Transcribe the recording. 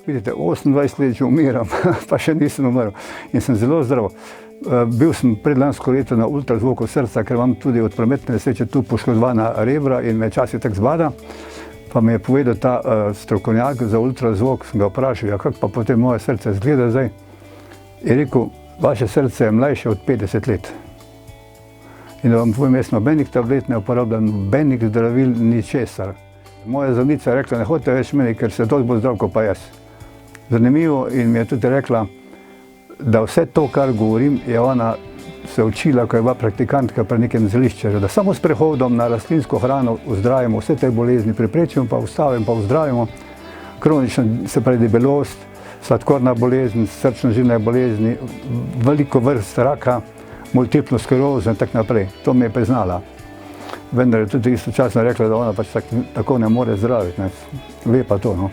Vidite, 28 let že umiram, pa še nisem umrl in sem zelo zdrav. Bil sem predlansko leto na ultrazvoku srca, ker imam tudi od prometne nesreče tu poškodovana rebra in me časi tako zbada. Pa mi je povedal ta strokovnjak za ultrazvok, sem ga vprašal, ja, kako pa potem moje srce izgleda zdaj. Je rekel, vaše srce je mlajše od 50 let. In da vam povem, jaz nobenih tablet ne uporabljam, nobenih zdravil, ničesar. Moja zdravnica je rekla, ne hodite več meni, ker se dosti bolj zdrav kot pa jaz. Zanimivo in mi je tudi rekla, da vse to, kar govorim, je ona se učila, ko je bila praktikantka pri nekem zeliščarju, da samo s prehodom na rastlinsko hrano ozdravimo vse te bolezni, preprečimo pa ustavimo pa ozdravimo kronično, se pravi debelost, sladkorna bolezen, srčno-žilne bolezni, veliko vrst raka, multiplo sklerozo in tako naprej. To mi je priznala. Vendar je tudi istočasno rekla, da ona pač tako ne more zdraviti. Lepa to, no.